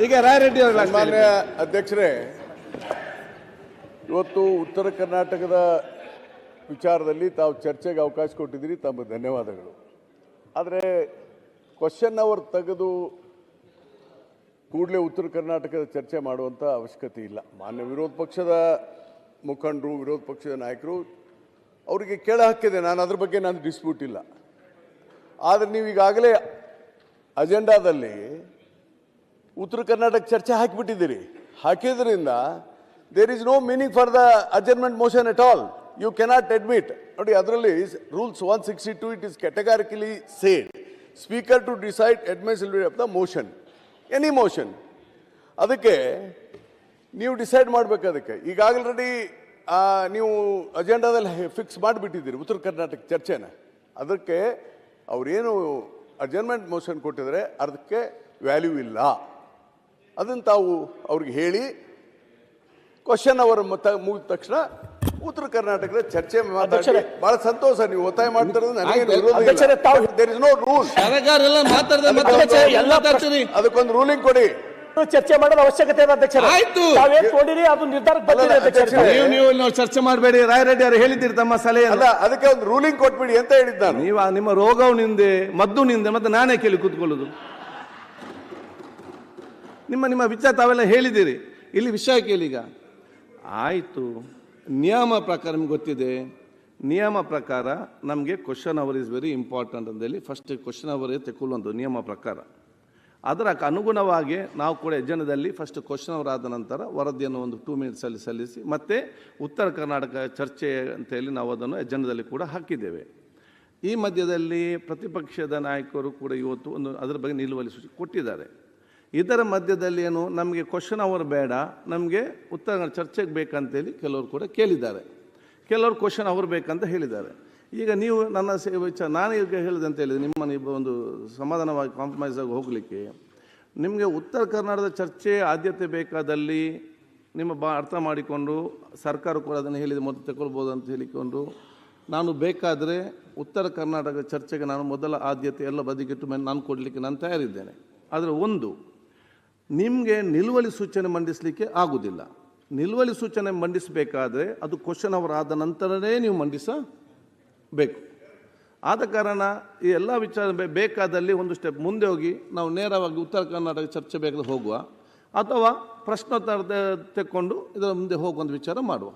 ಈಗ ರಾಯರೆಡ್ಡಿ ಅವರ ಮಾನ್ಯ ಅಧ್ಯಕ್ಷರೇ, ಇವತ್ತು ಉತ್ತರ ಕರ್ನಾಟಕದ ವಿಚಾರದಲ್ಲಿ ತಾವು ಚರ್ಚೆಗೆ ಅವಕಾಶ ಕೊಟ್ಟಿದ್ದೀರಿ, ತಮಗೆ ಧನ್ಯವಾದಗಳು. ಆದರೆ ಕ್ವಶನ್ ಅವರ್ ತೆಗೆದು ಕೂಡಲೇ ಉತ್ತರ ಕರ್ನಾಟಕದ ಚರ್ಚೆ ಮಾಡುವಂಥ ಅವಶ್ಯಕತೆ ಇಲ್ಲ. ಮಾನ್ಯ ವಿರೋಧ ಪಕ್ಷದ ಮುಖಂಡರು, ವಿರೋಧ ಪಕ್ಷದ ನಾಯಕರು ಅವರಿಗೆ ಕೇಳ ಹಕ್ಕಿದೆ, ನಾನು ಅದ್ರ ಬಗ್ಗೆ ನಾನು ಡಿಸ್ಪ್ಯೂಟ್ ಇಲ್ಲ. ಆದರೆ ನೀವು ಈಗಾಗಲೇ ಅಜೆಂಡಾದಲ್ಲಿ ಉತ್ತರ ಕರ್ನಾಟಕ ಚರ್ಚೆ ಹಾಕಿಬಿಟ್ಟಿದ್ದೀರಿ. ಹಾಕಿದ್ರಿಂದ there is no meaning for the adjournment motion at all. You cannot admit. ನೋಡಿ, ಅದರಲ್ಲಿ rules 162 it is categorically said speaker to decide admissibility of the motion, any motion. ಅದಕ್ಕೆ ನೀವು ಡಿಸೈಡ್ ಮಾಡಬೇಕು. ಅದಕ್ಕೆ ಈಗಾಗಲೇ ನೀವು ಅಜೆಂಡಾದಲ್ಲಿ ಫಿಕ್ಸ್ ಮಾಡಿಬಿಟ್ಟಿದ್ದೀರಿ ಉತ್ತರ ಕರ್ನಾಟಕ ಚರ್ಚೆನ. ಅದಕ್ಕೆ ಅವರೇನು ಅಜರ್ಮೆಂಟ್ ಮೋಷನ್ ಕೊಟ್ಟಿದ್ದಾರೆ ಅದಕ್ಕೆ ವ್ಯಾಲ್ಯೂ ಇಲ್ಲ. ಅದನ್ನು ತಾವು ಅವ್ರಿಗೆ ಹೇಳಿ ಕ್ವಶನ್ ಅವರ್ ಮುಗಿದ ತಕ್ಷಣ ಉತ್ತರ ಕರ್ನಾಟಕದ ಚರ್ಚೆ ಮಾತಾಡಿ. ಬಹಳ ಸಂತೋಷ ನೀವು ಒತ್ತಾಯ ಮಾಡ್ತಿರೋದು, ನನಗೆ ದೇರ್ ಇಸ್ ನೋ ರೂಲ್. ಅದಕ್ಕೊಂದು ರೂಲಿಂಗ್ ಕೊಡಿ. ಚರ್ಚೆ ಮಾಡೋದು ಅವಶ್ಯಕತೆ ಇದೆ ಅಧ್ಯಕ್ಷರೇ. ಅದು ನಿರ್ಧಾರಕ್ಕೆ ನೀವು ಚರ್ಚೆ ಮಾಡಬೇಡಿ. ರಾಯರೆಡ್ಡಿ ಅವರು ಹೇಳಿದ್ದೀರಿ ತಮ್ಮ ಸಲಹೆ ಅಲ್ಲ, ಅದಕ್ಕೆ ಒಂದು ರೂಲಿಂಗ್ ಕೊಟ್ಬಿಡಿ ಅಂತ ಹೇಳಿದ್ದ ನಾನು. ನೀವು ನಿಮ್ಮ ರೋಗವು ನಿಂದೆ, ಮದ್ದು ನಿಂದೆ, ಮತ್ತೆ ನಾನೇ ಕೇಳಿ ಕೂತ್ಕೊಳ್ಳೋದು. ನಿಮ್ಮ ವಿಚಾರ ತಾವೆಲ್ಲ ಹೇಳಿದ್ದೀರಿ. ಇಲ್ಲಿ ವಿಷಯ ಕೇಳೀಗ ಆಯಿತು. ನಿಯಮ ಪ್ರಕಾರ ನಿಮ್ಗೆ ಗೊತ್ತಿದೆ. ನಿಯಮ ಪ್ರಕಾರ ನಮಗೆ question hour is very important ಅಂತೇಳಿ ಫಸ್ಟ್ ಕ್ವಶನ್ ಅವರ್ ತೆಕ್ಕೊಳ್ಳುವಂಥ ನಿಯಮ ಪ್ರಕಾರ. ಅದರ ಅನುಗುಣವಾಗಿ ನಾವು ಕೂಡ ಎಜೆಂಡಾದಲ್ಲಿ ಫಸ್ಟ್ ಕ್ವಶನ್ ಅವರ್ ಆದ ನಂತರ ವರದಿಯನ್ನು ಒಂದು 2 ಮಿನಿಟ್ಸಲ್ಲಿ ಸಲ್ಲಿಸಿ ಮತ್ತೆ ಉತ್ತರ ಕರ್ನಾಟಕ ಚರ್ಚೆ ಅಂತೇಳಿ ನಾವು ಅದನ್ನು ಎಜೆಂಡಾದಲ್ಲಿ ಕೂಡ ಹಾಕಿದ್ದೇವೆ. ಈ ಮಧ್ಯದಲ್ಲಿ ಪ್ರತಿಪಕ್ಷದ ನಾಯಕರು ಕೂಡ ಇವತ್ತು ಒಂದು ಅದರ ಬಗ್ಗೆ ನಿಲುವಳಿ ಸೂಚನೆ ಕೊಟ್ಟಿದ್ದಾರೆ. ಇದರ ಮಧ್ಯದಲ್ಲಿ ಏನು ನಮಗೆ ಕ್ವಶನ್ ಅವರ್ ಬೇಡ, ನಮಗೆ ಉತ್ತರ ಚರ್ಚೆಗೆ ಬೇಕಂತೇಳಿ ಕೆಲವರು ಕೂಡ ಕೇಳಿದ್ದಾರೆ. ಕೆಲವರು ಕ್ವಶನ್ ಅವರ್ ಬೇಕಂತ ಹೇಳಿದ್ದಾರೆ. ಈಗ ನೀವು ನನ್ನ ವಿಚಾರ ನಾನು ಈಗ ಹೇಳಿದೆ ಅಂತ ಹೇಳಿದೆ, ನಿಮ್ಮ ಒಂದು ಸಮಾಧಾನವಾಗಿ ಕಾಂಪ್ರಮೈಸ್ ಆಗಿ ಹೋಗಲಿಕ್ಕೆ ನಿಮಗೆ ಉತ್ತರ ಕರ್ನಾಟಕದ ಚರ್ಚೆ ಆದ್ಯತೆ ಬೇಕಾದಲ್ಲಿ ನಿಮ್ಮ ಅರ್ಥ ಮಾಡಿಕೊಂಡು ಸರ್ಕಾರ ಕೂಡ ಅದನ್ನು ಹೇಳಿದೆ ಮೊದಲು ತಗೊಳ್ಬೋದು ಅಂತ ಹೇಳಿಕೊಂಡು ನಾನು ಬೇಕಾದರೆ ಉತ್ತರ ಕರ್ನಾಟಕ ಚರ್ಚೆಗೆ ನಾನು ಮೊದಲ ಆದ್ಯತೆ ಎಲ್ಲ ಬದಿಗಿಟ್ಟು ಮೇಲೆ ನಾನು ಕೊಡಲಿಕ್ಕೆ ನಾನು ತಯಾರಿದ್ದೇನೆ. ಆದರೆ ಒಂದು ನಿಮಗೆ ನಿಲುವಳಿ ಸೂಚನೆ ಮಂಡಿಸಲಿಕ್ಕೆ ಆಗುವುದಿಲ್ಲ. ನಿಲುವಳಿ ಸೂಚನೆ ಮಂಡಿಸಬೇಕಾದ್ರೆ ಅದು ಕ್ವಶನ್ ಅವರ್ ಆದ ನಂತರನೇ ನೀವು ಮಂಡಿಸಬೇಕು. ಆದ ಕಾರಣ ಈ ಎಲ್ಲ ವಿಚಾರ ಬೇಕಾದಲ್ಲಿ ಒಂದು ಸ್ಟೆಪ್ ಮುಂದೆ ಹೋಗಿ ನಾವು ನೇರವಾಗಿ ಉತ್ತರ ಕರ್ನಾಟಕ ಚರ್ಚೆ ಬೇಕಾದ್ರೆ ಹೋಗುವ, ಅಥವಾ ಪ್ರಶ್ನೋತ್ತರ ತೆಕ್ಕೊಂಡು ಇದರ ಮುಂದೆ ಹೋಗುವಂಥ ವಿಚಾರ ಮಾಡುವ.